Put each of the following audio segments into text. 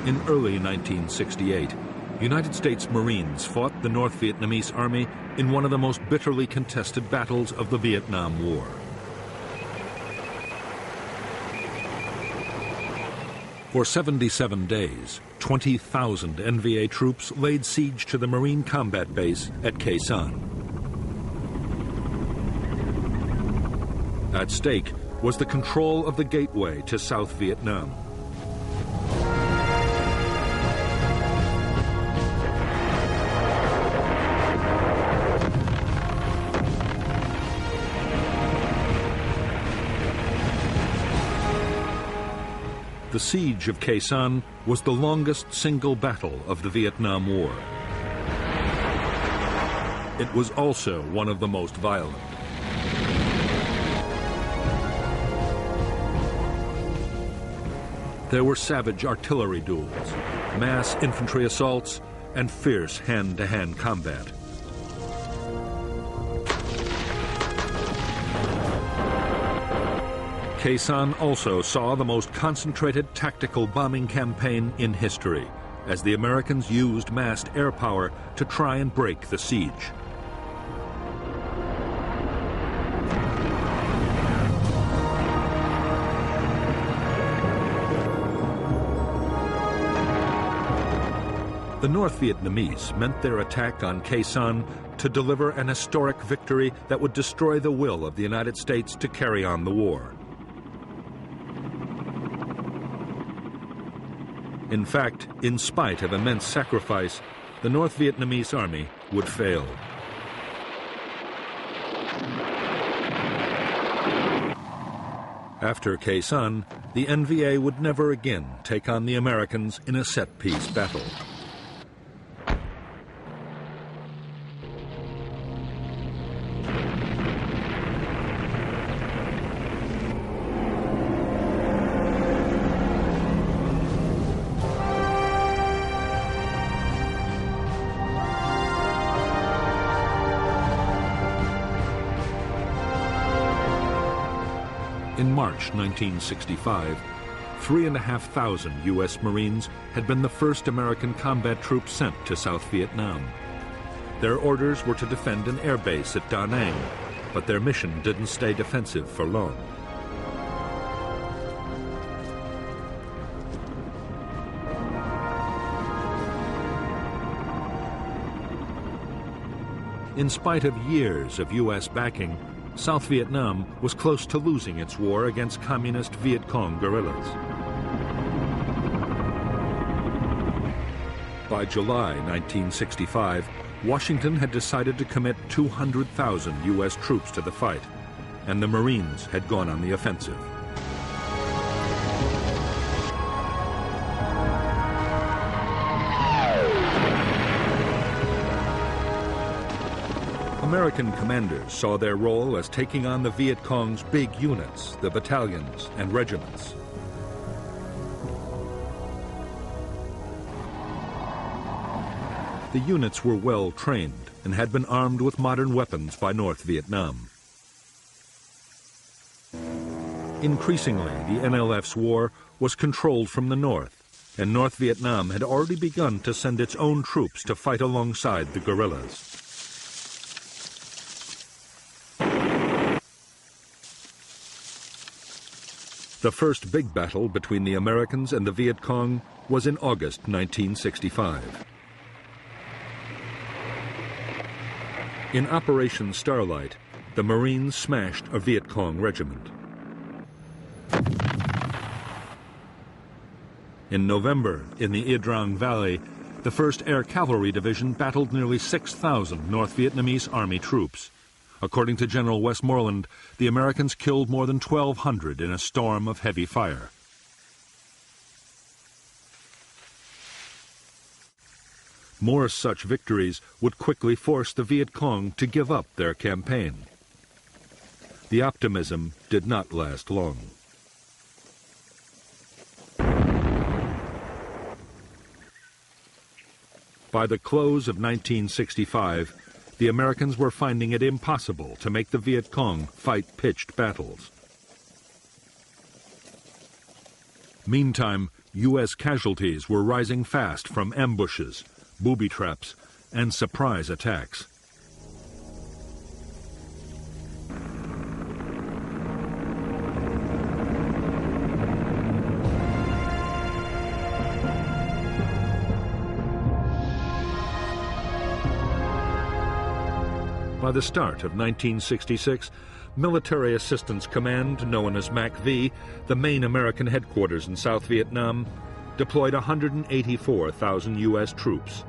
In early 1968, United States Marines fought the North Vietnamese Army in one of the most bitterly contested battles of the Vietnam War. For 77 days, 20,000 NVA troops laid siege to the Marine combat base at Khe Sanh. At stake was the control of the gateway to South Vietnam. The siege of Khe Sanh was the longest single battle of the Vietnam War. It was also one of the most violent. There were savage artillery duels, mass infantry assaults, and fierce hand-to-hand combat. Khe Sanh also saw the most concentrated tactical bombing campaign in history, as the Americans used massed air power to try and break the siege. The North Vietnamese meant their attack on Khe Sanh to deliver an historic victory that would destroy the will of the United States to carry on the war. In fact, in spite of immense sacrifice, the North Vietnamese army would fail. After Khe Sanh, the NVA would never again take on the Americans in a set-piece battle. In March 1965, 3,500 U.S. Marines had been the first American combat troops sent to South Vietnam. Their orders were to defend an air base at Da Nang, but their mission didn't stay defensive for long. In spite of years of U.S. backing, South Vietnam was close to losing its war against communist Viet Cong guerrillas. By July 1965, Washington had decided to commit 200,000 U.S. troops to the fight, and the Marines had gone on the offensive. American commanders saw their role as taking on the Viet Cong's big units, the battalions and regiments. The units were well trained and had been armed with modern weapons by North Vietnam. Increasingly, the NLF's war was controlled from the north, and North Vietnam had already begun to send its own troops to fight alongside the guerrillas. The first big battle between the Americans and the Viet Cong was in August 1965. In Operation Starlight, the Marines smashed a Viet Cong regiment. In November, in the Ia Drang Valley, the 1st Air Cavalry Division battled nearly 6,000 North Vietnamese Army troops. According to General Westmoreland, the Americans killed more than 1,200 in a storm of heavy fire. More such victories would quickly force the Viet Cong to give up their campaign. The optimism did not last long. By the close of 1965, the Americans were finding it impossible to make the Viet Cong fight pitched battles. Meantime, U.S. casualties were rising fast from ambushes, booby traps, and surprise attacks. By the start of 1966, Military Assistance Command, known as MACV, the main American headquarters in South Vietnam, deployed 184,000 U.S. troops.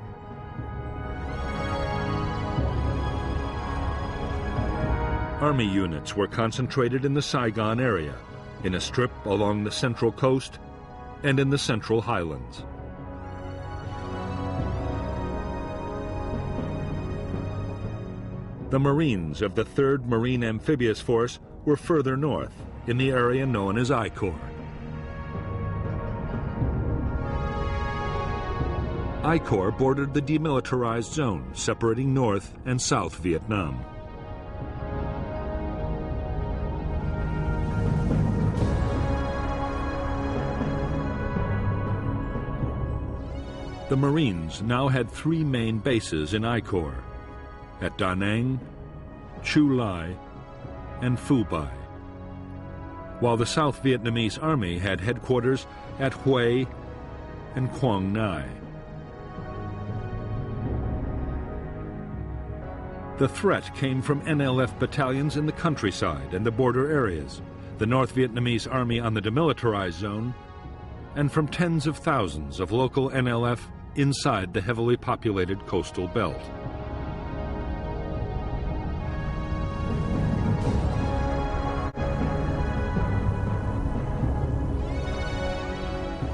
Army units were concentrated in the Saigon area, in a strip along the Central Coast, and in the Central Highlands. The Marines of the 3rd Marine Amphibious Force were further north, in the area known as I Corps. I Corps bordered the demilitarized zone separating North and South Vietnam. The Marines now had 3 main bases in I Corps: at Da Nang, Chu Lai, and Phu Bai, while the South Vietnamese Army had headquarters at Hue and Quang Ngai. The threat came from NLF battalions in the countryside and the border areas, the North Vietnamese Army on the demilitarized zone, and from tens of thousands of local NLF inside the heavily populated coastal belt.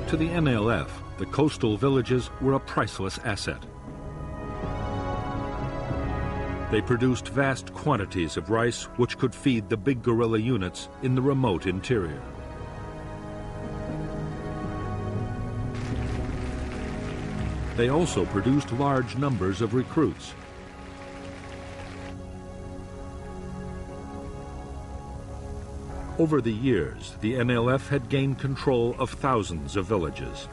To the NLF, the coastal villages were a priceless asset. They produced vast quantities of rice which could feed the big guerrilla units in the remote interior. They also produced large numbers of recruits. Over the years, the NLF had gained control of thousands of villages.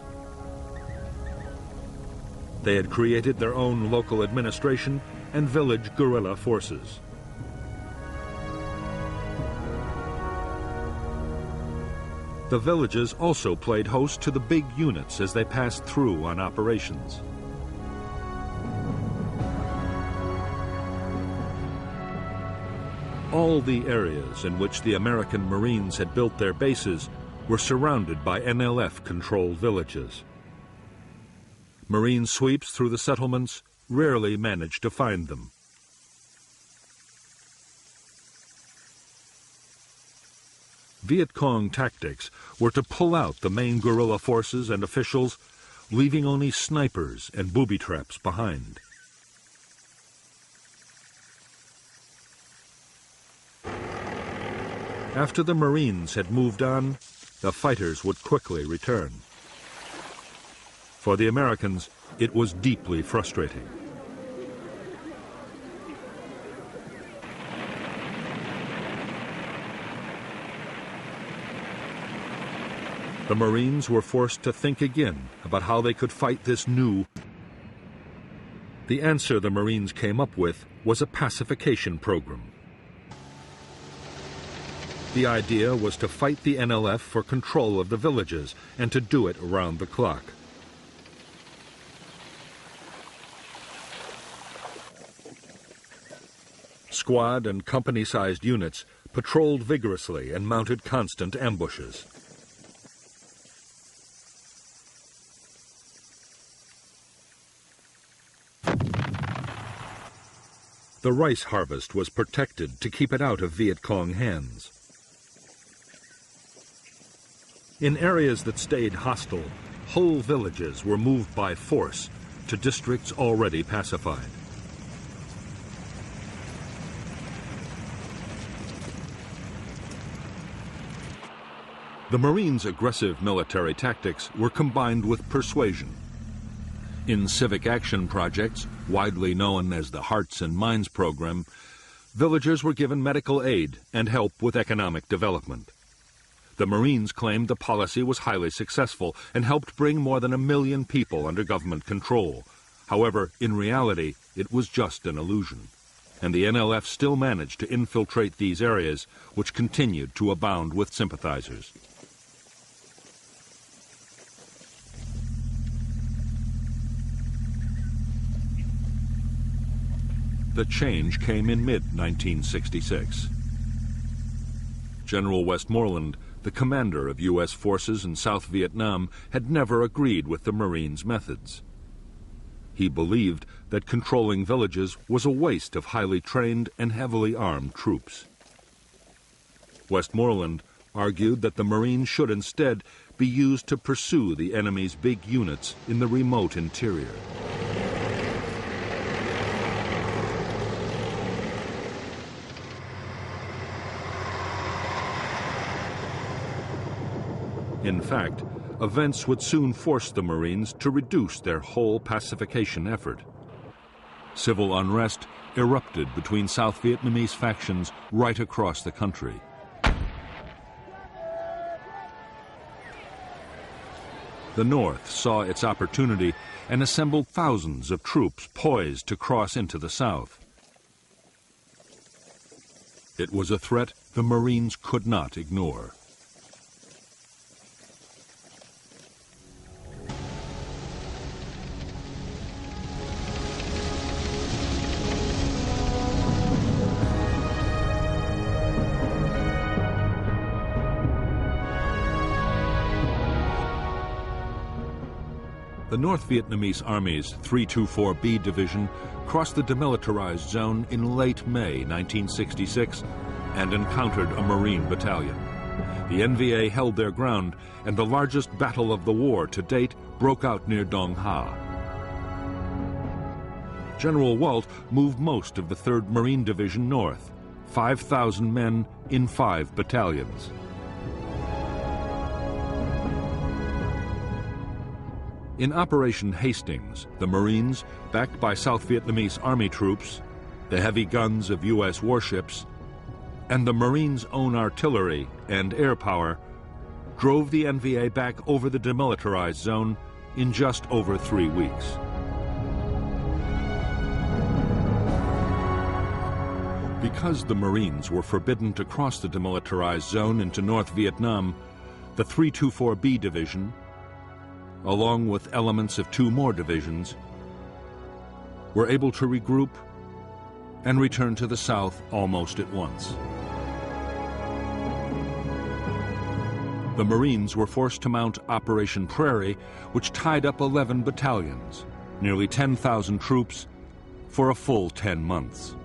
They had created their own local administration and village guerrilla forces. The villages also played host to the big units as they passed through on operations. All the areas in which the American Marines had built their bases were surrounded by NLF-controlled villages. Marine sweeps through the settlements rarely managed to find them. Viet Cong tactics were to pull out the main guerrilla forces and officials, leaving only snipers and booby traps behind. After the Marines had moved on, the fighters would quickly return. For the Americans, it was deeply frustrating. The Marines were forced to think again about how they could fight this new. The answer the Marines came up with was a pacification program. The idea was to fight the NLF for control of the villages and to do it around the clock. Squad and company-sized units patrolled vigorously and mounted constant ambushes. The rice harvest was protected to keep it out of Viet Cong hands. In areas that stayed hostile, whole villages were moved by force to districts already pacified. The Marines' aggressive military tactics were combined with persuasion. In civic action projects, widely known as the Hearts and Minds program, villagers were given medical aid and help with economic development. The Marines claimed the policy was highly successful and helped bring more than 1 million people under government control. However, in reality, it was just an illusion. And the NLF still managed to infiltrate these areas, which continued to abound with sympathizers. The change came in mid-1966. General Westmoreland, the commander of U.S. forces in South Vietnam, had never agreed with the Marines' methods. He believed that controlling villages was a waste of highly trained and heavily armed troops. Westmoreland argued that the Marines should instead be used to pursue the enemy's big units in the remote interior. In fact, events would soon force the Marines to reduce their whole pacification effort. Civil unrest erupted between South Vietnamese factions right across the country. The North saw its opportunity and assembled thousands of troops poised to cross into the South. It was a threat the Marines could not ignore. The North Vietnamese Army's 324B Division crossed the demilitarized zone in late May 1966 and encountered a Marine battalion. The NVA held their ground, and the largest battle of the war to date broke out near Dong Ha. General Walt moved most of the 3rd Marine Division north, 5,000 men in 5 battalions. In Operation Hastings, the Marines, backed by South Vietnamese Army troops, the heavy guns of U.S. warships, and the Marines' own artillery and air power, drove the NVA back over the demilitarized zone in just over 3 weeks. Because the Marines were forbidden to cross the demilitarized zone into North Vietnam, the 324B Division, along with elements of 2 more divisions, were able to regroup and return to the south almost at once. The Marines were forced to mount Operation Prairie, which tied up 11 battalions, nearly 10,000 troops, for a full 10 months.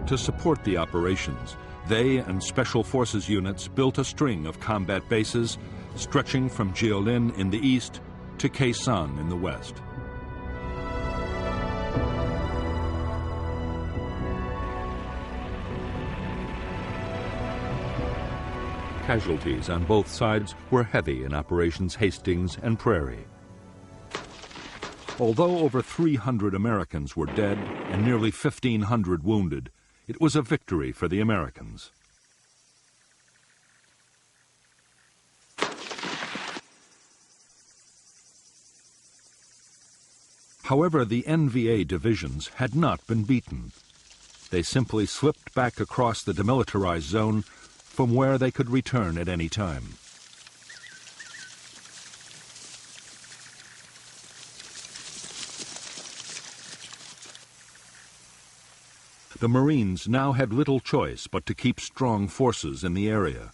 To support the operations, they and Special Forces units built a string of combat bases stretching from Jiolin in the east to Khe Sanh in the west. Casualties on both sides were heavy in Operations Hastings and Prairie. Although over 300 Americans were dead and nearly 1,500 wounded, it was a victory for the Americans. However, the NVA divisions had not been beaten. They simply slipped back across the demilitarized zone from where they could return at any time. The Marines now had little choice but to keep strong forces in the area.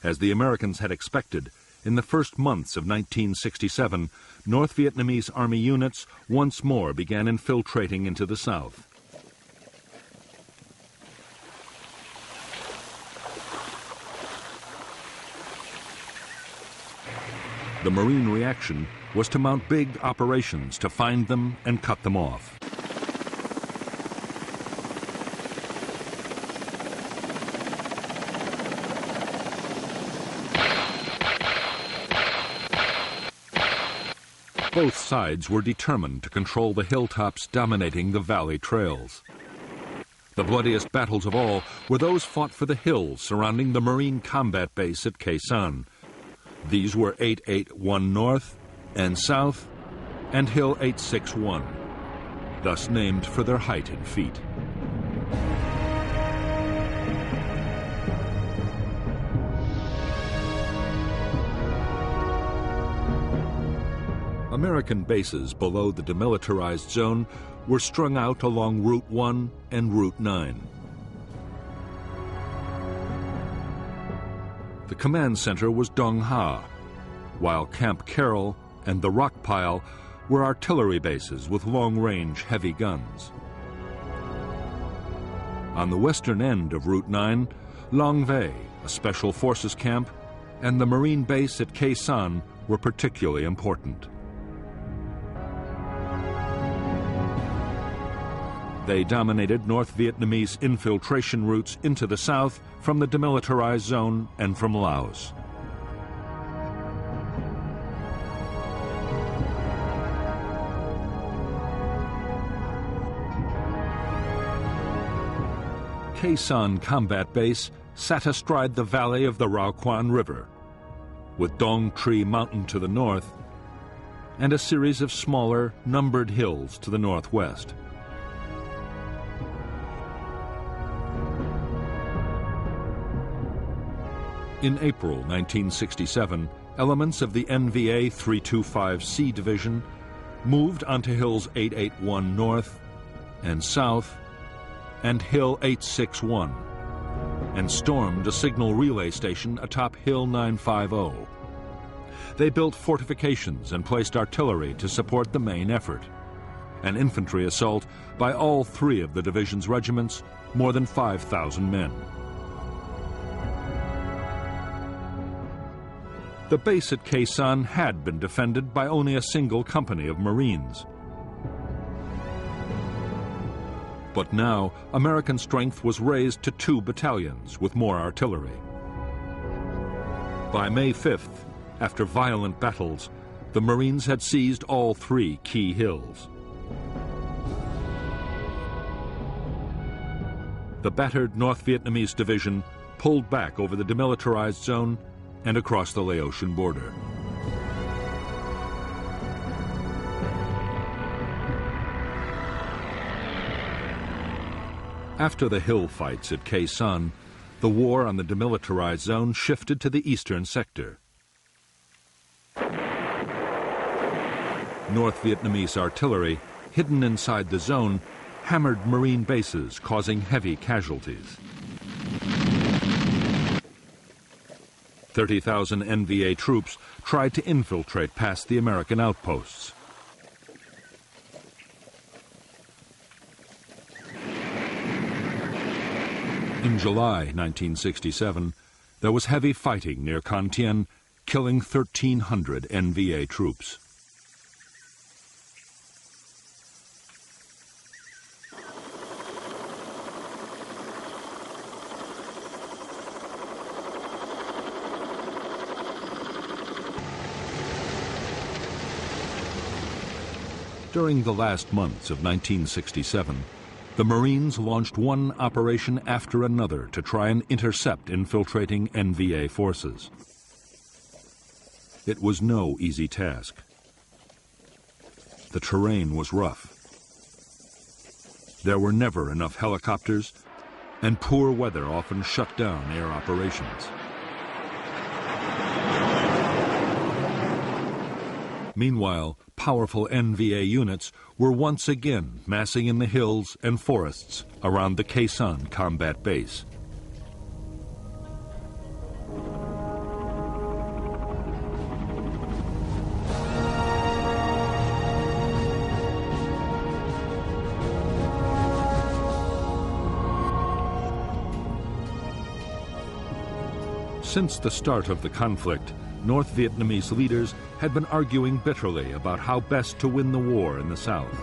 As the Americans had expected, in the first months of 1967, North Vietnamese Army units once more began infiltrating into the south. The Marine reaction was to mount big operations to find them and cut them off. Both sides were determined to control the hilltops dominating the valley trails. The bloodiest battles of all were those fought for the hills surrounding the Marine combat base at Khe Sanh. These were 881 North and South and Hill 861, thus named for their height in feet. American bases below the demilitarized zone were strung out along Route 1 and Route 9. The command center was Dong Ha, while Camp Carroll and the Rock Pile were artillery bases with long-range heavy guns. On the western end of Route 9, Long Vei, a special forces camp, and the Marine base at Khe Sanh were particularly important. They dominated North Vietnamese infiltration routes into the south from the demilitarized zone and from Laos. Khe Sanh Combat Base sat astride the valley of the Rao Quan River, with Dong Tri Mountain to the north and a series of smaller, numbered hills to the northwest. In April 1967, elements of the NVA 325C Division moved onto Hills 881 North and South and Hill 861 and stormed a signal relay station atop Hill 950. They built fortifications and placed artillery to support the main effort. An infantry assault by all three of the division's regiments, more than 5,000 men. The base at Khe Sanh had been defended by only a single company of Marines. But now, American strength was raised to 2 battalions with more artillery. By May 5th, after violent battles, the Marines had seized all 3 key hills. The battered North Vietnamese division pulled back over the demilitarized zone and across the Laotian border. After the hill fights at Khe Sanh, the war on the demilitarized zone shifted to the eastern sector. North Vietnamese artillery, hidden inside the zone, hammered Marine bases, causing heavy casualties. 30,000 NVA troops tried to infiltrate past the American outposts. In July 1967, there was heavy fighting near Con Thien, killing 1,300 NVA troops. During the last months of 1967, the Marines launched one operation after another to try and intercept infiltrating NVA forces. It was no easy task. The terrain was rough. There were never enough helicopters, and poor weather often shut down air operations. Meanwhile, powerful NVA units were once again massing in the hills and forests around the Khe Sanh combat base. Since the start of the conflict, North Vietnamese leaders had been arguing bitterly about how best to win the war in the south.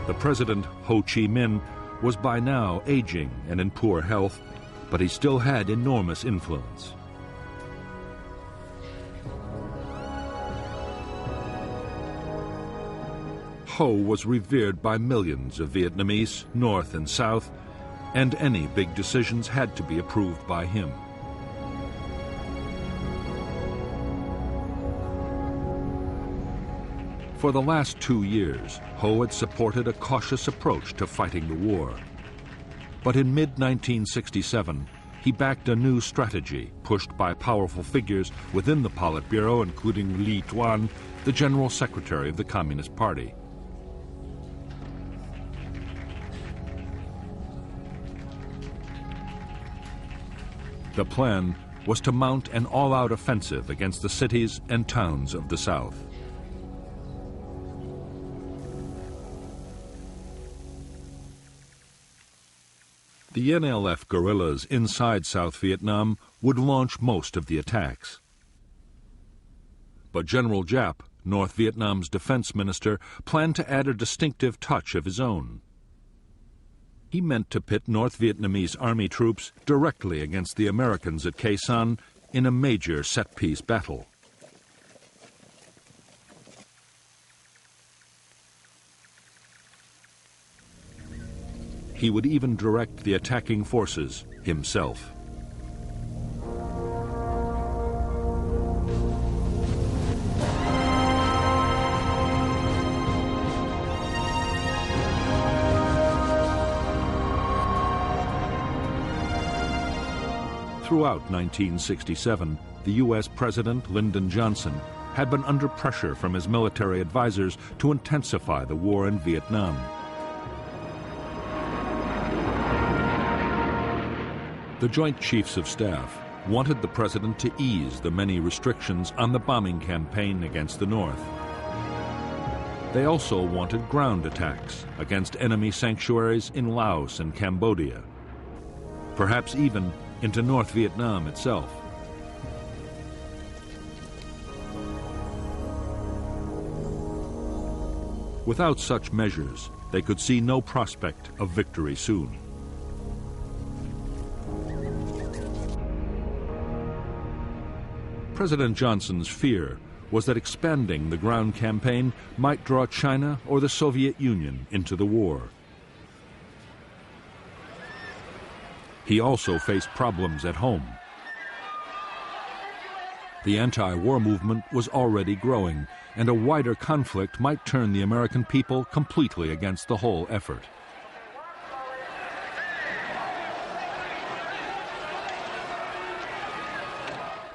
The president, Ho Chi Minh, was by now aging and in poor health, but he still had enormous influence. Ho was revered by millions of Vietnamese, North and South, and any big decisions had to be approved by him. For the last 2 years, Ho had supported a cautious approach to fighting the war. But in mid-1967, he backed a new strategy pushed by powerful figures within the Politburo, including Lý Tuan, the General Secretary of the Communist Party. The plan was to mount an all-out offensive against the cities and towns of the South. The NLF guerrillas inside South Vietnam would launch most of the attacks. But General Giap, North Vietnam's defense minister, planned to add a distinctive touch of his own. He meant to pit North Vietnamese army troops directly against the Americans at Khe Sanh in a major set-piece battle. He would even direct the attacking forces himself. Throughout 1967, the U.S. President Lyndon Johnson had been under pressure from his military advisors to intensify the war in Vietnam. The Joint Chiefs of Staff wanted the president to ease the many restrictions on the bombing campaign against the North. They also wanted ground attacks against enemy sanctuaries in Laos and Cambodia, perhaps even into North Vietnam itself. Without such measures, they could see no prospect of victory soon. President Johnson's fear was that expanding the ground campaign might draw China or the Soviet Union into the war. He also faced problems at home. The anti-war movement was already growing, and a wider conflict might turn the American people completely against the whole effort.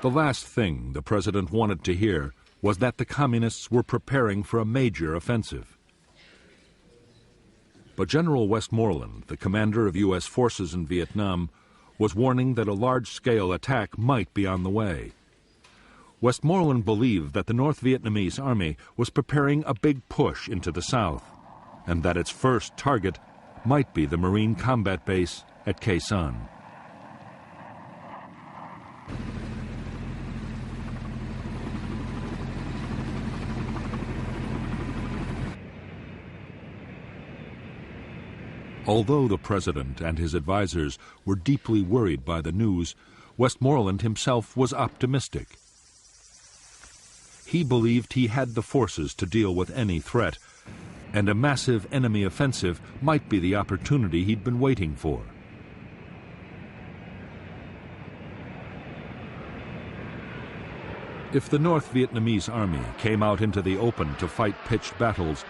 The last thing the president wanted to hear was that the communists were preparing for a major offensive. But General Westmoreland, the commander of U.S. forces in Vietnam, was warning that a large-scale attack might be on the way. Westmoreland believed that the North Vietnamese army was preparing a big push into the South, and that its first target might be the Marine combat base at Khe Sanh. Although the president and his advisors were deeply worried by the news, Westmoreland himself was optimistic. He believed he had the forces to deal with any threat, and a massive enemy offensive might be the opportunity he'd been waiting for. If the North Vietnamese army came out into the open to fight pitched battles,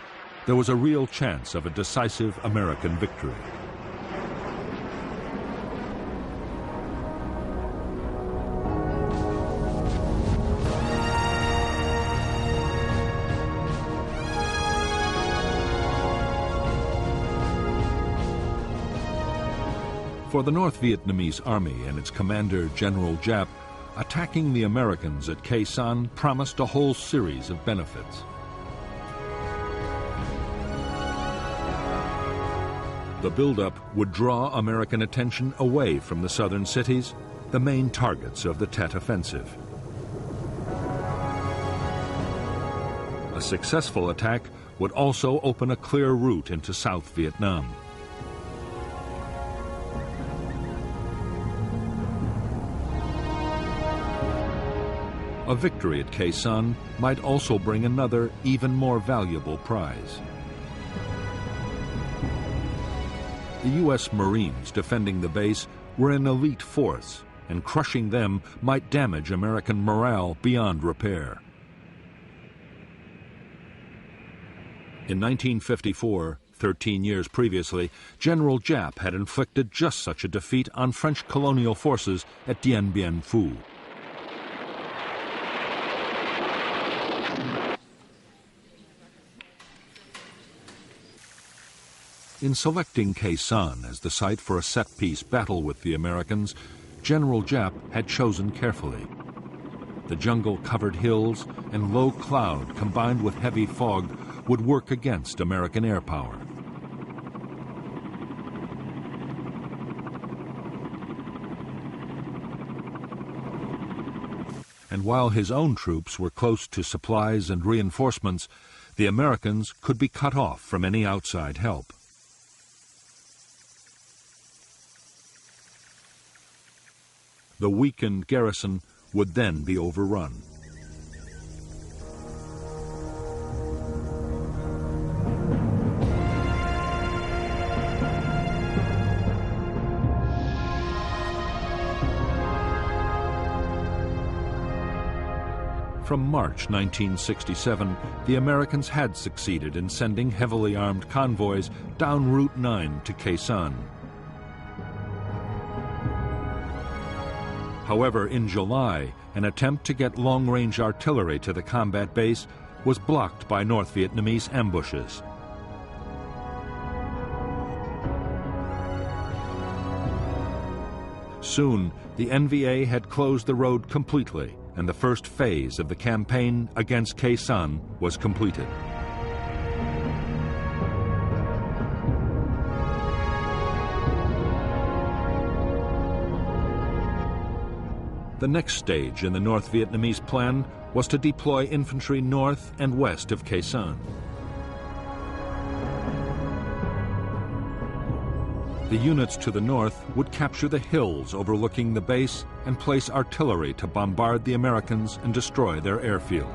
there was a real chance of a decisive American victory. For the North Vietnamese army and its commander, General Giap, attacking the Americans at Khe Sanh promised a whole series of benefits. The buildup would draw American attention away from the southern cities, the main targets of the Tet Offensive. A successful attack would also open a clear route into South Vietnam. A victory at Khe Sanh might also bring another, even more valuable prize: The U.S. Marines defending the base were an elite force, and crushing them might damage American morale beyond repair. In 1954, 13 years previously, General Giap had inflicted just such a defeat on French colonial forces at Dien Bien Phu. In selecting Khe Sanh as the site for a set-piece battle with the Americans, General Giap had chosen carefully. The jungle-covered hills and low cloud combined with heavy fog would work against American air power. And while his own troops were close to supplies and reinforcements, the Americans could be cut off from any outside help. The weakened garrison would then be overrun. From March 1967, the Americans had succeeded in sending heavily armed convoys down Route 9 to Khe Sanh. However, in July, an attempt to get long-range artillery to the combat base was blocked by North Vietnamese ambushes. Soon, the NVA had closed the road completely, and the first phase of the campaign against Khe Sanh was completed. The next stage in the North Vietnamese plan was to deploy infantry north and west of Khe Sanh. The units to the north would capture the hills overlooking the base and place artillery to bombard the Americans and destroy their airfield.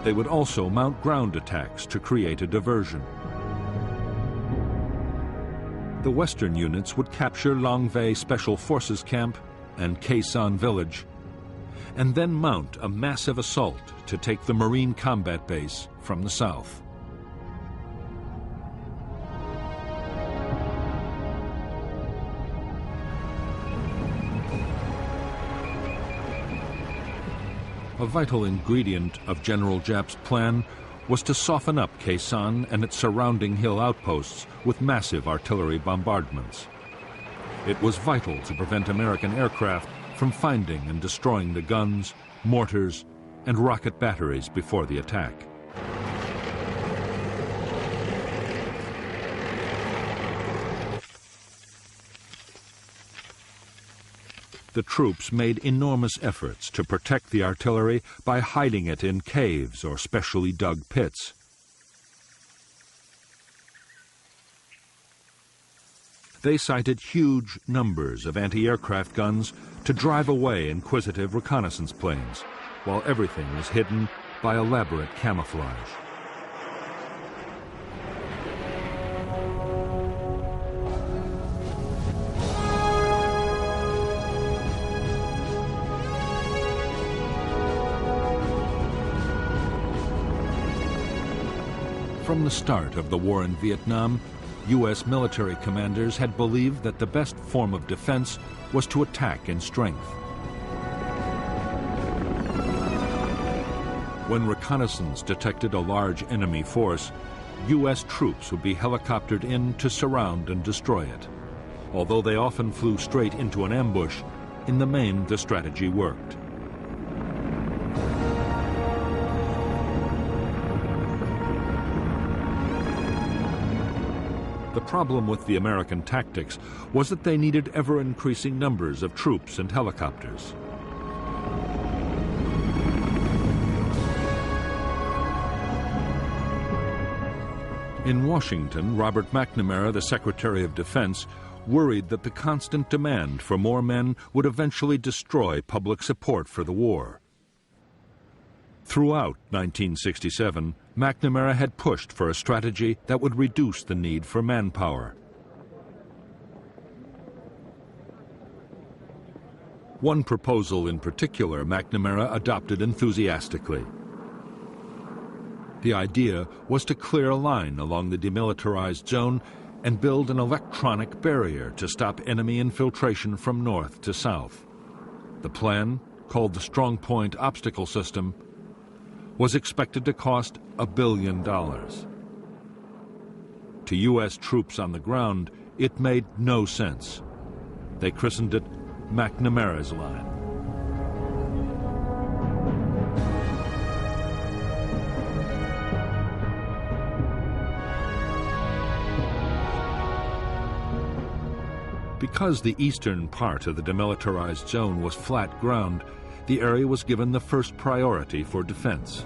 They would also mount ground attacks to create a diversion. The western units would capture Long Vei Special Forces Camp and Khe Sanh Village, and then mount a massive assault to take the Marine combat base from the south. A vital ingredient of General Giap's plan was to soften up Khe Sanh and its surrounding hill outposts with massive artillery bombardments. It was vital to prevent American aircraft from finding and destroying the guns, mortars, and rocket batteries before the attack. The troops made enormous efforts to protect the artillery by hiding it in caves or specially dug pits. They sighted huge numbers of anti-aircraft guns to drive away inquisitive reconnaissance planes, while everything was hidden by elaborate camouflage. From the start of the war in Vietnam, U.S. military commanders had believed that the best form of defense was to attack in strength. When reconnaissance detected a large enemy force, U.S. troops would be helicoptered in to surround and destroy it. Although they often flew straight into an ambush, in the main the strategy worked. The problem with the American tactics was that they needed ever-increasing numbers of troops and helicopters. In Washington, Robert McNamara, the Secretary of Defense, worried that the constant demand for more men would eventually destroy public support for the war. Throughout 1967, McNamara had pushed for a strategy that would reduce the need for manpower. One proposal in particular McNamara adopted enthusiastically. The idea was to clear a line along the demilitarized zone and build an electronic barrier to stop enemy infiltration from north to south. The plan, called the Strong Point Obstacle System, was expected to cost $1 billion. To U.S. troops on the ground, it made no sense. They christened it McNamara's Line. Because the eastern part of the demilitarized zone was flat ground, the area was given the first priority for defense.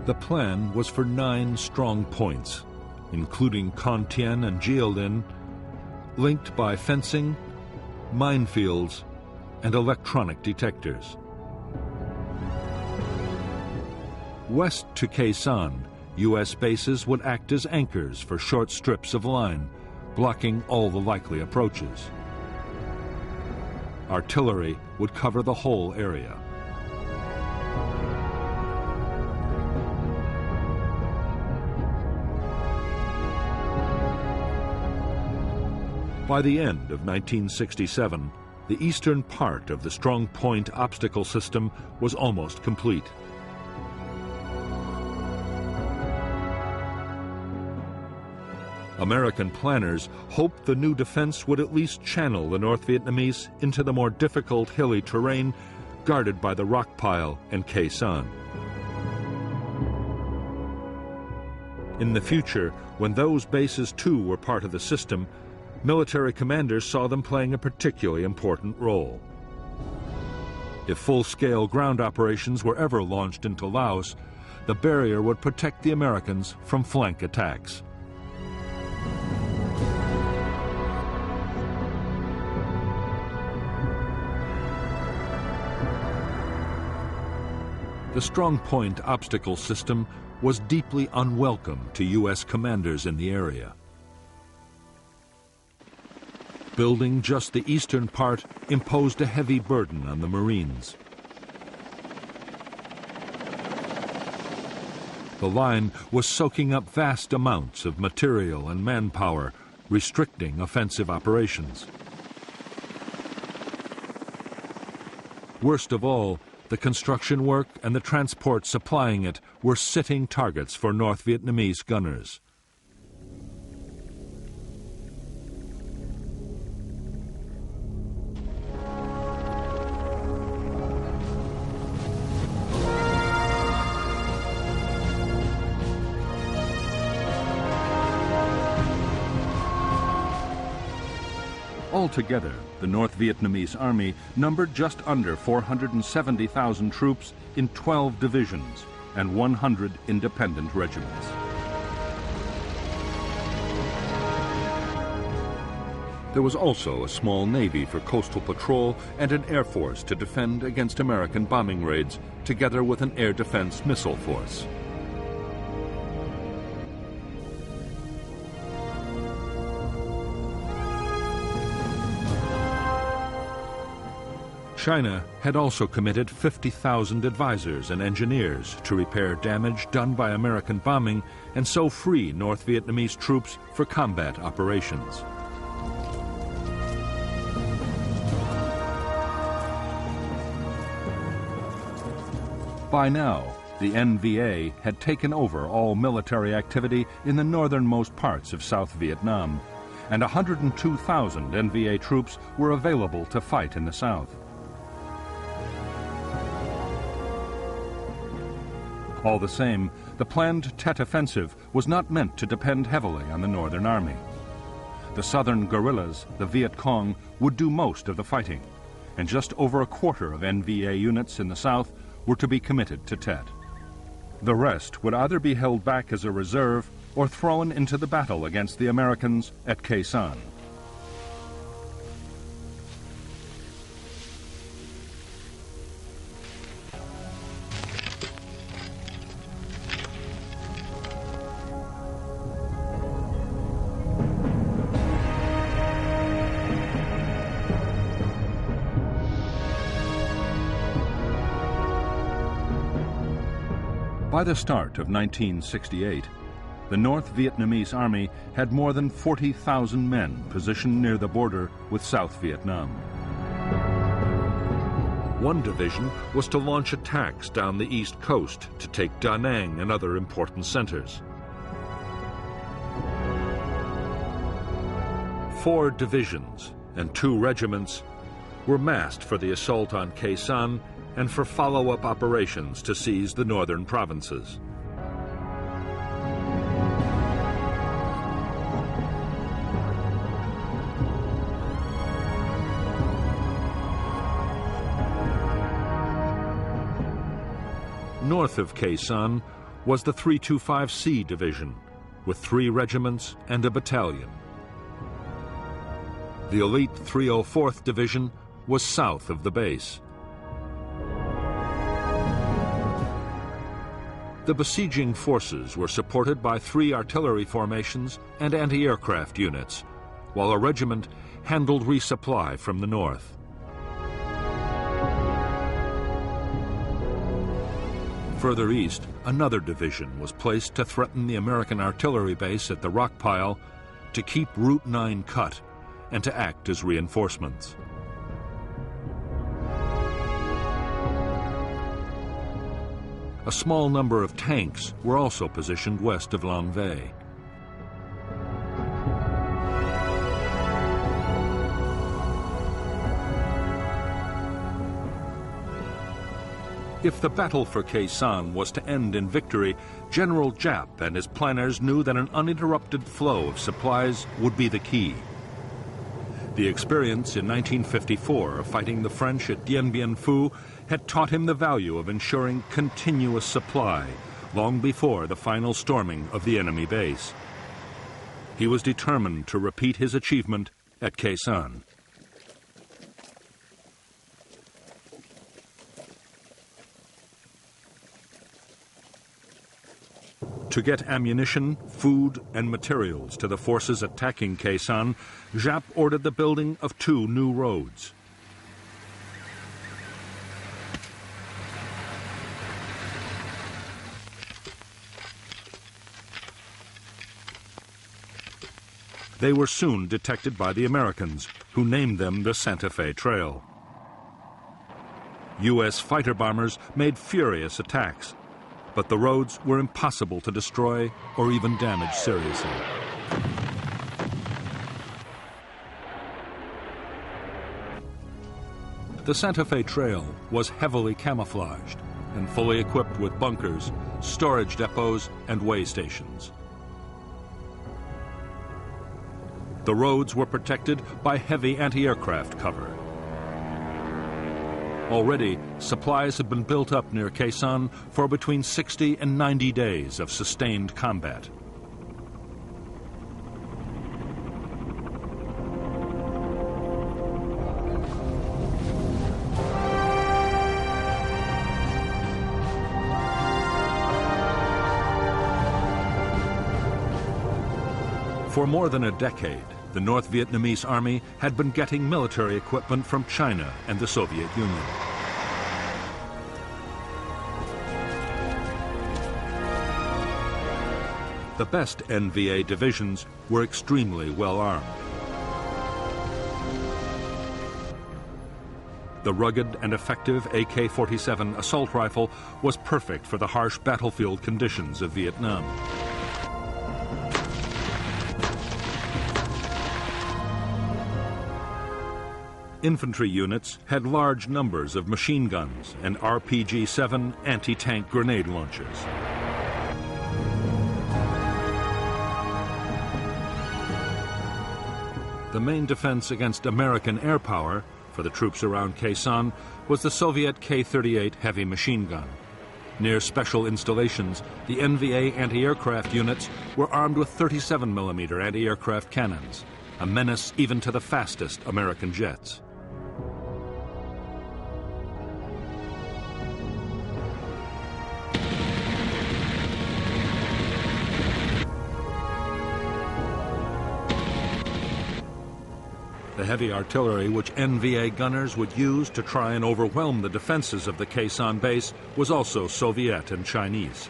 The plan was for 9 strong points, including Con Thien and Jilin, linked by fencing, minefields, and electronic detectors. West to Khe Sanh, U.S. bases would act as anchors for short strips of line, blocking all the likely approaches. Artillery would cover the whole area. By the end of 1967, the eastern part of the Strong Point Obstacle System was almost complete. American planners hoped the new defense would at least channel the North Vietnamese into the more difficult hilly terrain guarded by the rock pile and Khe Sanh. In the future, when those bases too were part of the system, military commanders saw them playing a particularly important role. If full-scale ground operations were ever launched into Laos, the barrier would protect the Americans from flank attacks. The Strong Point Obstacle System was deeply unwelcome to U.S. commanders in the area. Building just the eastern part imposed a heavy burden on the Marines. The line was soaking up vast amounts of material and manpower, restricting offensive operations. Worst of all, the construction work and the transport supplying it were sitting targets for North Vietnamese gunners. Altogether, the North Vietnamese Army numbered just under 470,000 troops in 12 divisions and 100 independent regiments. There was also a small navy for coastal patrol and an air force to defend against American bombing raids, together with an air defense missile force. China had also committed 50,000 advisors and engineers to repair damage done by American bombing and so free North Vietnamese troops for combat operations. By now, the NVA had taken over all military activity in the northernmost parts of South Vietnam, and 102,000 NVA troops were available to fight in the south. All the same, the planned Tet Offensive was not meant to depend heavily on the Northern Army. The southern guerrillas, the Viet Cong, would do most of the fighting, and just over a quarter of NVA units in the south were to be committed to Tet. The rest would either be held back as a reserve or thrown into the battle against the Americans at Khe Sanh. By the start of 1968, the North Vietnamese Army had more than 40,000 men positioned near the border with South Vietnam. One division was to launch attacks down the east coast to take Da Nang and other important centers. 4 divisions and 2 regiments were massed for the assault on Khe Sanh and for follow-up operations to seize the northern provinces. North of Khe Sanh was the 325C Division, with 3 regiments and a battalion. The elite 304th Division was south of the base. The besieging forces were supported by 3 artillery formations and anti-aircraft units, while a regiment handled resupply from the north. Further east, another division was placed to threaten the American artillery base at the rock pile, to keep Route 9 cut, and to act as reinforcements. A small number of tanks were also positioned west of Lang Vei. If the battle for Khe Sanh was to end in victory, General Giap and his planners knew that an uninterrupted flow of supplies would be the key. The experience in 1954 of fighting the French at Dien Bien Phu had taught him the value of ensuring continuous supply long before the final storming of the enemy base. He was determined to repeat his achievement at Khe Sanh. To get ammunition, food, and materials to the forces attacking Khe Sanh, Giap ordered the building of 2 new roads. They were soon detected by the Americans, who named them the Santa Fe Trail. U.S. fighter bombers made furious attacks, but the roads were impossible to destroy or even damage seriously. The Santa Fe Trail was heavily camouflaged and fully equipped with bunkers, storage depots, and way stations. The roads were protected by heavy anti-aircraft cover. Already, supplies had been built up near Khe Sanh for between 60 and 90 days of sustained combat. For more than a decade, the North Vietnamese Army had been getting military equipment from China and the Soviet Union. The best NVA divisions were extremely well armed. The rugged and effective AK-47 assault rifle was perfect for the harsh battlefield conditions of Vietnam. Infantry units had large numbers of machine guns and RPG-7 anti-tank grenade launchers. The main defense against American air power for the troops around Khe Sanh was the Soviet K-38 heavy machine gun. Near special installations, the NVA anti-aircraft units were armed with 37mm anti-aircraft cannons, a menace even to the fastest American jets. The heavy artillery which NVA gunners would use to try and overwhelm the defenses of the Khe Sanh base was also Soviet and Chinese.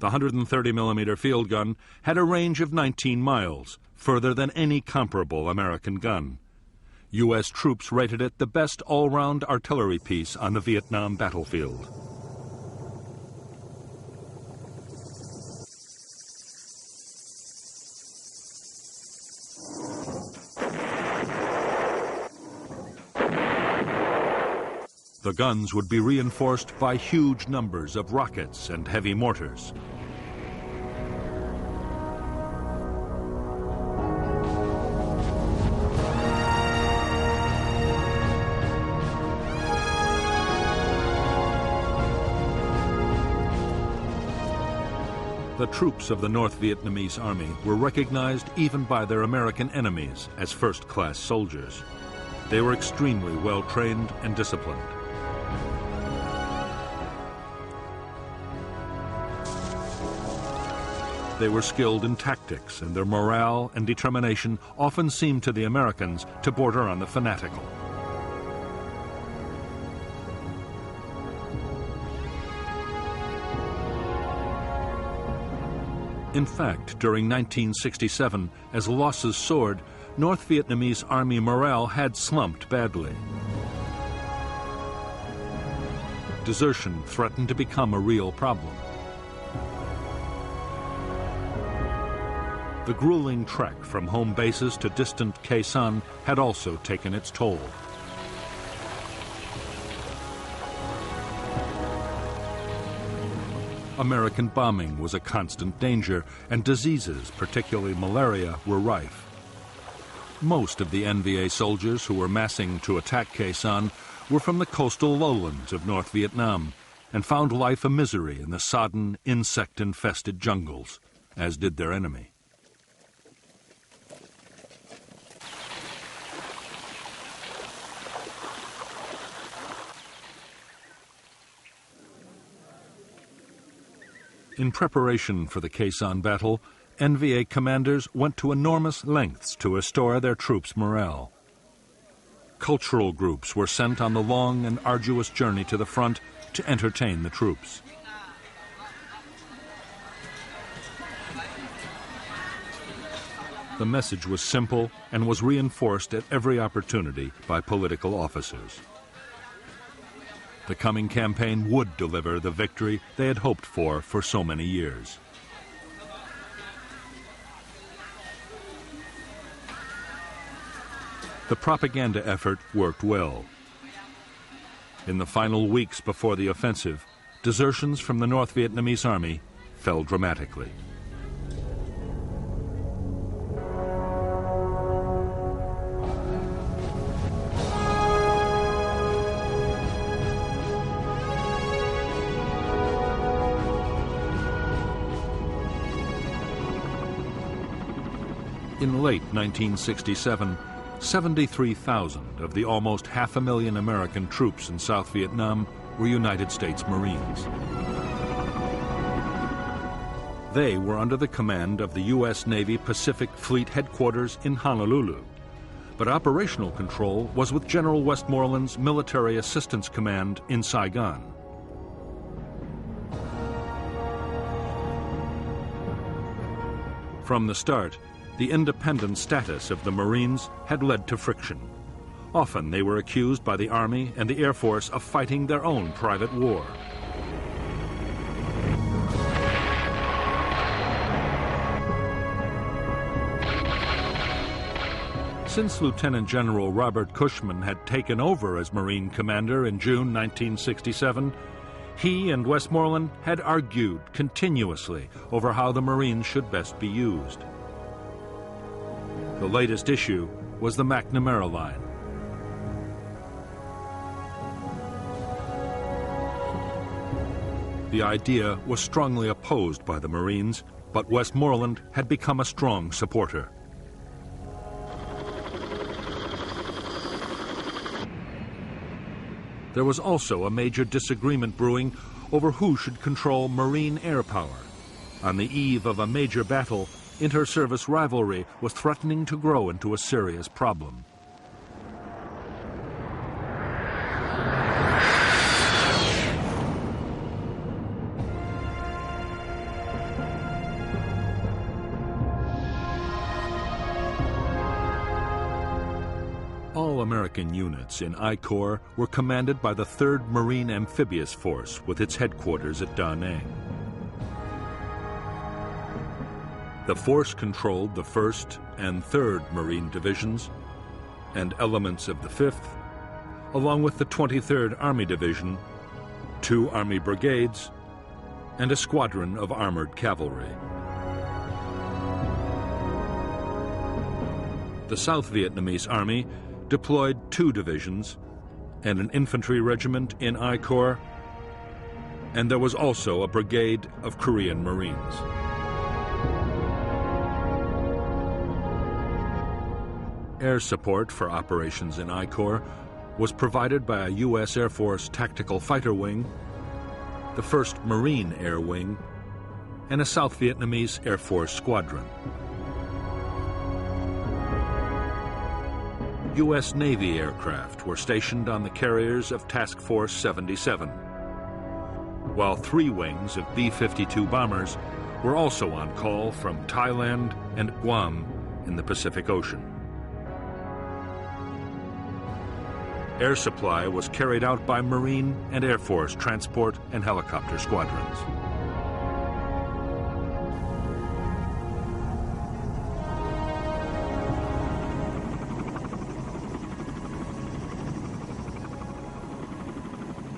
The 130mm field gun had a range of 19 miles, further than any comparable American gun. U.S. troops rated it the best all-round artillery piece on the Vietnam battlefield. The guns would be reinforced by huge numbers of rockets and heavy mortars. The troops of the North Vietnamese Army were recognized even by their American enemies as first-class soldiers. They were extremely well-trained and disciplined. They were skilled in tactics, and their morale and determination often seemed to the Americans to border on the fanatical. In fact, during 1967, as losses soared, North Vietnamese Army morale had slumped badly. Desertion threatened to become a real problem. The grueling trek from home bases to distant Khe Sanh had also taken its toll. American bombing was a constant danger, and diseases, particularly malaria, were rife. Most of the NVA soldiers who were massing to attack Khe Sanh were from the coastal lowlands of North Vietnam and found life a misery in the sodden, insect-infested jungles, as did their enemy. In preparation for the Khe Sanh battle, NVA commanders went to enormous lengths to restore their troops' morale. Cultural groups were sent on the long and arduous journey to the front to entertain the troops. The message was simple and was reinforced at every opportunity by political officers. The coming campaign would deliver the victory they had hoped for so many years. The propaganda effort worked well. In the final weeks before the offensive, desertions from the North Vietnamese Army fell dramatically. In late 1967, 73,000 of the almost 500,000 American troops in South Vietnam were United States Marines. They were under the command of the U.S. Navy Pacific Fleet Headquarters in Honolulu, but operational control was with General Westmoreland's Military Assistance Command in Saigon. From the start, the independent status of the Marines had led to friction. Often they were accused by the Army and the Air Force of fighting their own private war. Since Lieutenant General Robert Cushman had taken over as Marine commander in June 1967, he and Westmoreland had argued continuously over how the Marines should best be used. The latest issue was the McNamara Line. The idea was strongly opposed by the Marines, but Westmoreland had become a strong supporter. There was also a major disagreement brewing over who should control Marine air power. On the eve of a major battle, inter-service rivalry was threatening to grow into a serious problem. All American units in I Corps were commanded by the 3rd Marine Amphibious Force with its headquarters at Da Nang. The force controlled the 1st and 3rd Marine Divisions and elements of the 5th, along with the 23rd Army Division, 2 Army brigades, and a squadron of armored cavalry. The South Vietnamese Army deployed 2 divisions and an infantry regiment in I Corps, and there was also a brigade of Korean Marines. Air support for operations in I Corps was provided by a U.S. Air Force Tactical Fighter Wing, the 1st Marine Air Wing, and a South Vietnamese Air Force Squadron. U.S. Navy aircraft were stationed on the carriers of Task Force 77, while 3 wings of B-52 bombers were also on call from Thailand and Guam in the Pacific Ocean. Air supply was carried out by Marine and Air Force transport and helicopter squadrons.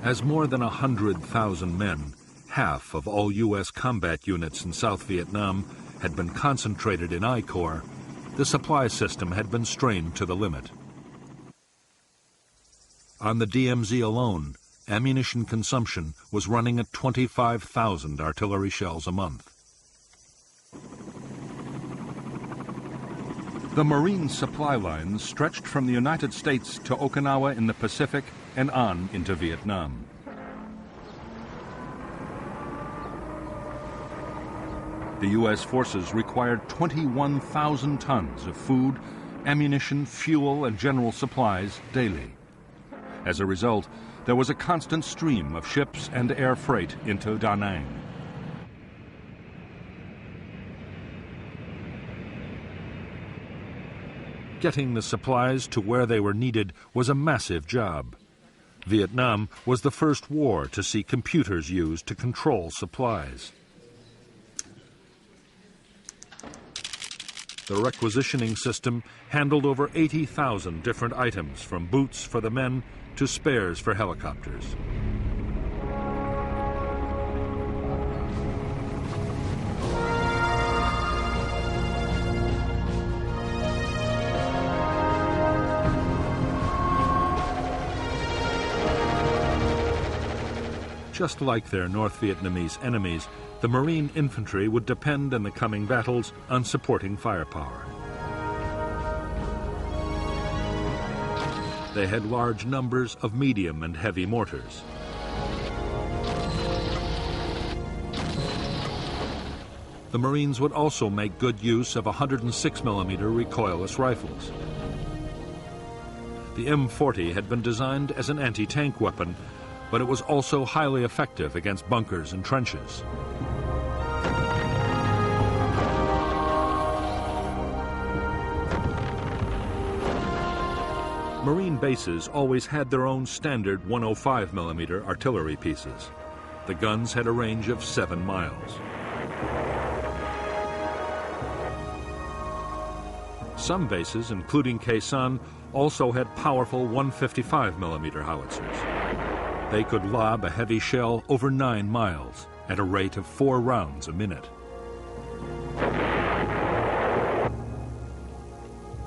As more than 100,000 men, half of all U.S. combat units in South Vietnam, had been concentrated in I Corps, the supply system had been strained to the limit. On the DMZ alone, ammunition consumption was running at 25,000 artillery shells a month. The Marine supply lines stretched from the United States to Okinawa in the Pacific and on into Vietnam. The U.S. forces required 21,000 tons of food, ammunition, fuel, and general supplies daily. As a result, there was a constant stream of ships and air freight into Da Nang. Getting the supplies to where they were needed was a massive job. Vietnam was the first war to see computers used to control supplies. The requisitioning system handled over 80,000 different items, from boots for the men to spares for helicopters. Just like their North Vietnamese enemies, the Marine infantry would depend in the coming battles on supporting firepower. They had large numbers of medium and heavy mortars. The Marines would also make good use of 106mm recoilless rifles. The M40 had been designed as an anti-tank weapon, but it was also highly effective against bunkers and trenches. Marine bases always had their own standard 105mm artillery pieces. The guns had a range of 7 miles. Some bases, including Khe Sanh, also had powerful 155mm howitzers. They could lob a heavy shell over 9 miles at a rate of 4 rounds a minute.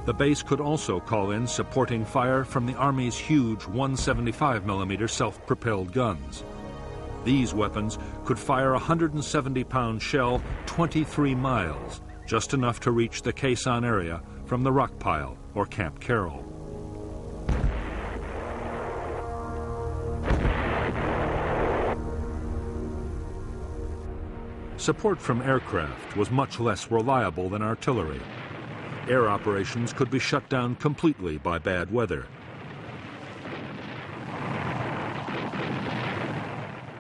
The base could also call in supporting fire from the Army's huge 175mm self-propelled guns. These weapons could fire a 170-pound shell 23 miles, just enough to reach the Khe Sanh area from the rock pile or Camp Carroll. Support from aircraft was much less reliable than artillery. Air operations could be shut down completely by bad weather.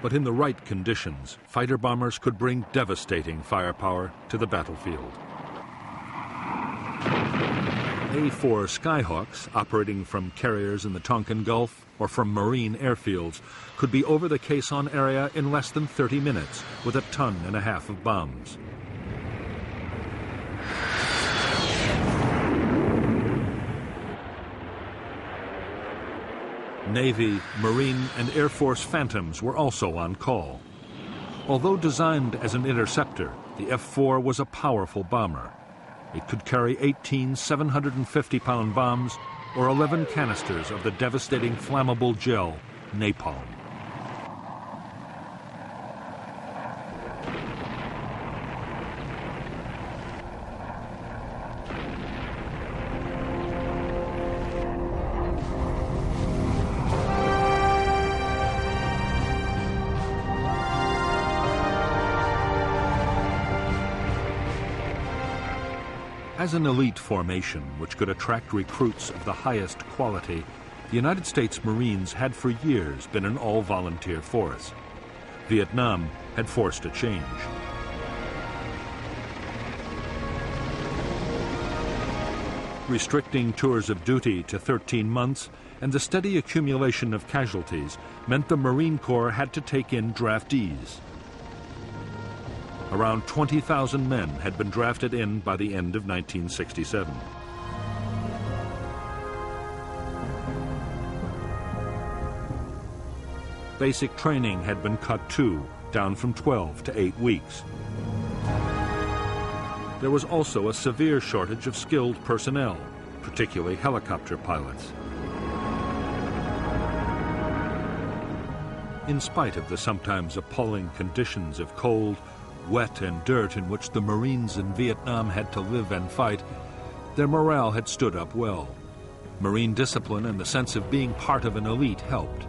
But in the right conditions, fighter bombers could bring devastating firepower to the battlefield. A-4 Skyhawks, operating from carriers in the Tonkin Gulf or from marine airfields, could be over the Khe Sanh area in less than 30 minutes with 1.5 tons of bombs. Navy, Marine, and Air Force Phantoms were also on call. Although designed as an interceptor, the F-4 was a powerful bomber. It could carry 18 750-pound bombs or 11 canisters of the devastating flammable gel, napalm. As an elite formation which could attract recruits of the highest quality, the United States Marines had for years been an all-volunteer force. Vietnam had forced a change. Restricting tours of duty to 13 months and the steady accumulation of casualties meant the Marine Corps had to take in draftees. Around 20,000 men had been drafted in by the end of 1967. Basic training had been cut too, down from 12 to 8 weeks. There was also a severe shortage of skilled personnel, particularly helicopter pilots. In spite of the sometimes appalling conditions of cold, wet and dirt in which the Marines in Vietnam had to live and fight, their morale had stood up well. Marine discipline and the sense of being part of an elite helped.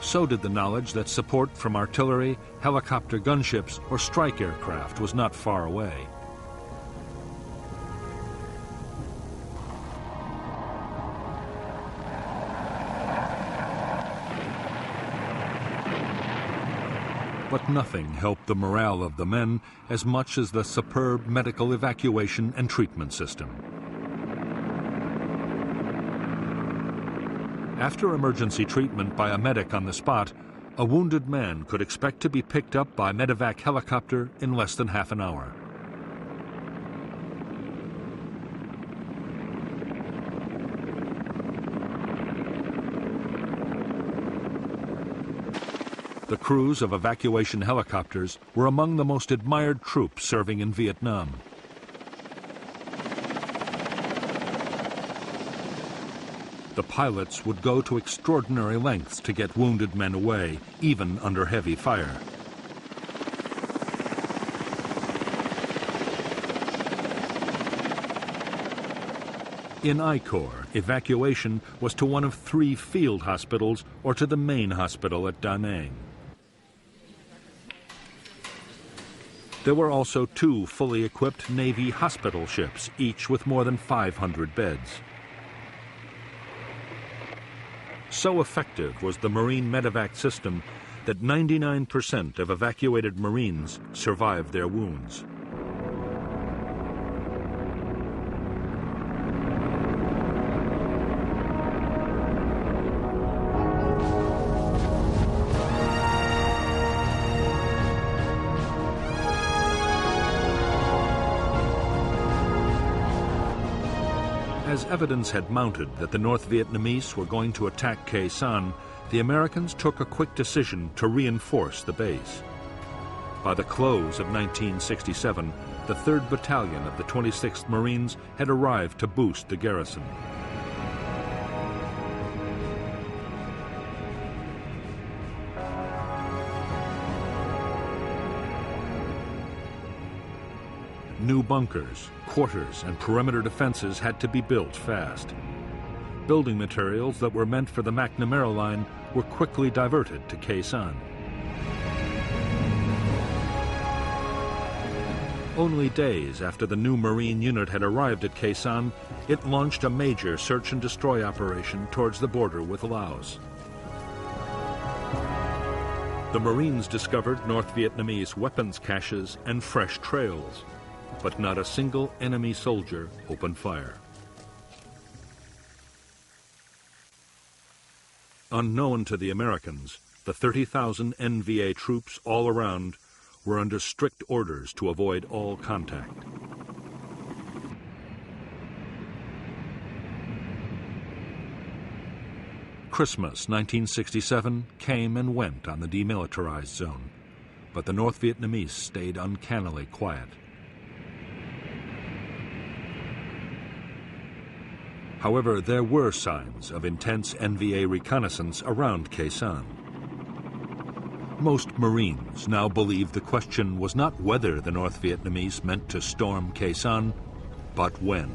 So did the knowledge that support from artillery, helicopter gunships, or strike aircraft was not far away. But nothing helped the morale of the men as much as the superb medical evacuation and treatment system. After emergency treatment by a medic on the spot, a wounded man could expect to be picked up by medevac helicopter in less than half an hour. The crews of evacuation helicopters were among the most admired troops serving in Vietnam. The pilots would go to extraordinary lengths to get wounded men away, even under heavy fire. In I Corps, evacuation was to one of 3 field hospitals or to the main hospital at Da Nang. There were also 2 fully equipped Navy hospital ships, each with more than 500 beds. So effective was the Marine medevac system that 99% of evacuated Marines survived their wounds. As evidence had mounted that the North Vietnamese were going to attack Khe Sanh, the Americans took a quick decision to reinforce the base. By the close of 1967, the 3rd Battalion of the 26th Marines had arrived to boost the garrison. New bunkers, quarters, and perimeter defenses had to be built fast. Building materials that were meant for the McNamara Line were quickly diverted to Khe Sanh. Only days after the new Marine unit had arrived at Khe Sanh, it launched a major search and destroy operation towards the border with Laos. The Marines discovered North Vietnamese weapons caches and fresh trails. but not a single enemy soldier opened fire. Unknown to the Americans, the 30,000 NVA troops all around were under strict orders to avoid all contact. Christmas 1967 came and went on the demilitarized zone, but the North Vietnamese stayed uncannily quiet. However, there were signs of intense NVA reconnaissance around Khe Sanh. Most Marines now believed the question was not whether the North Vietnamese meant to storm Khe Sanh, but when.